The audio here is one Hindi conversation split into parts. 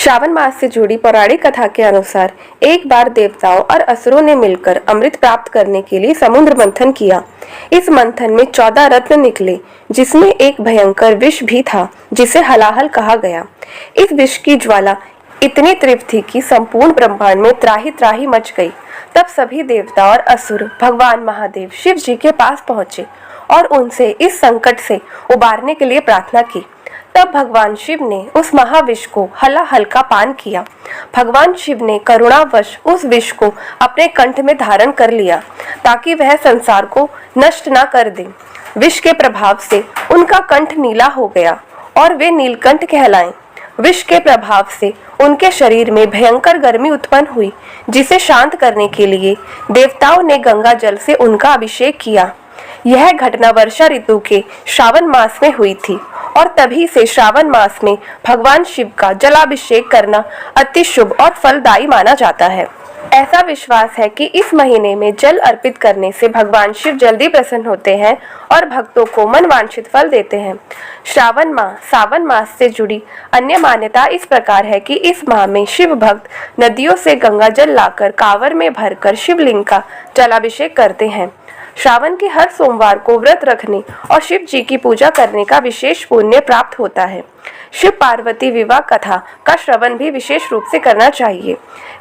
श्रावण मास से जुड़ी पौराणिक कथा के अनुसार एक बार देवताओं और असुरों ने मिलकर अमृत प्राप्त करने के लिए समुद्र मंथन किया। इस मंथन में 14 रत्न निकले, जिसमें एक भयंकर विष भी था जिसे हलाहल कहा गया। इस विष की ज्वाला इतनी तीव्र थी कि संपूर्ण ब्रह्मांड में त्राही त्राही मच गई। तब सभी देवता और असुर भगवान महादेव शिव जी के पास पहुंचे और उनसे इस संकट से उबारने के लिए प्रार्थना की। तब भगवान शिव ने उस महाविष को हल्का पान किया। भगवान शिव ने करुणावश उस विष को अपने कंठ में धारण कर लिया ताकि वह संसार को नष्ट न कर दे। विष के प्रभाव से उनका कंठ नीला हो गया और वे नीलकंठ कहलाए। विष के प्रभाव से उनके शरीर में भयंकर गर्मी उत्पन्न हुई, जिसे शांत करने के लिए देवताओं ने गंगा जल से उनका अभिषेक किया। यह घटना वर्षा ऋतु के श्रावण मास में हुई थी और तभी से श्रावण मास में भगवान शिव का जलाभिषेक करना अति शुभ और फलदायी माना जाता है। ऐसा विश्वास है कि इस महीने में जल अर्पित करने से भगवान शिव जल्दी प्रसन्न होते हैं और भक्तों को मनवांछित फल देते हैं। सावन मास से जुड़ी अन्य मान्यता इस प्रकार है कि इस माह में शिव भक्त नदियों से गंगा जल लाकर कांवर में भरकर शिवलिंग का जलाभिषेक करते हैं। श्रावण के हर सोमवार को व्रत रखने और शिव जी की पूजा करने का विशेष पुण्य प्राप्त होता है। शिव पार्वती विवाह कथा का श्रवण भी विशेष रूप से करना चाहिए।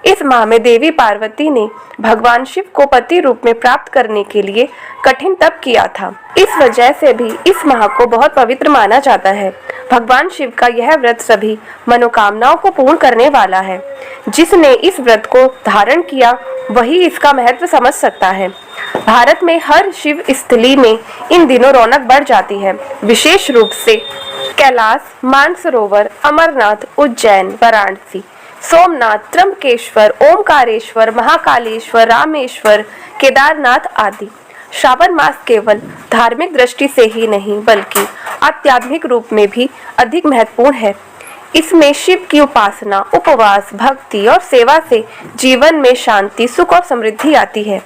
इस माह में देवी पार्वती ने भगवान शिव को पति रूप में प्राप्त करने के लिए कठिन तप किया था। इस वजह से भी इस माह को बहुत पवित्र माना जाता है। भगवान शिव का यह व्रत सभी मनोकामनाओं को पूर्ण करने वाला है। जिसने इस व्रत को धारण किया वही इसका महत्व समझ सकता है। भारत में हर शिव स्थली में इन दिनों रौनक बढ़ जाती है। विशेष रूप से कैलाश, मानसरोवर, अमरनाथ, उज्जैन, वाराणसी, सोमनाथ, त्र्यंबकेश्वर, ओमकारेश्वर, महाकालेश्वर, रामेश्वर, केदारनाथ आदि। श्रावण मास केवल धार्मिक दृष्टि से ही नहीं बल्कि आध्यात्मिक रूप में भी अधिक महत्वपूर्ण है। इसमें शिव की उपासना, उपवास, भक्ति और सेवा से जीवन में शांति, सुख और समृद्धि आती है।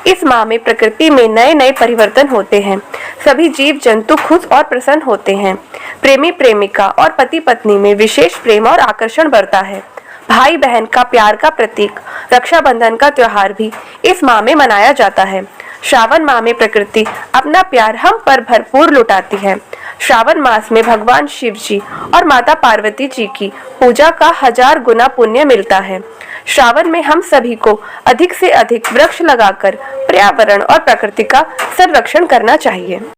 इस माह में प्रकृति में नए नए परिवर्तन होते हैं। सभी जीव जंतु खुश और प्रसन्न होते हैं। प्रेमी प्रेमिका और पति पत्नी में विशेष प्रेम और आकर्षण बढ़ता है। भाई बहन का प्यार का प्रतीक रक्षाबंधन का त्योहार भी इस माह में मनाया जाता है। श्रावण माह में प्रकृति अपना प्यार हम पर भरपूर लुटाती है। श्रावण मास में भगवान शिव जी और माता पार्वती जी की पूजा का 1000 गुना पुण्य मिलता है। श्रावण में हम सभी को अधिक से अधिक वृक्ष लगाकर पर्यावरण और प्रकृति का संरक्षण करना चाहिए।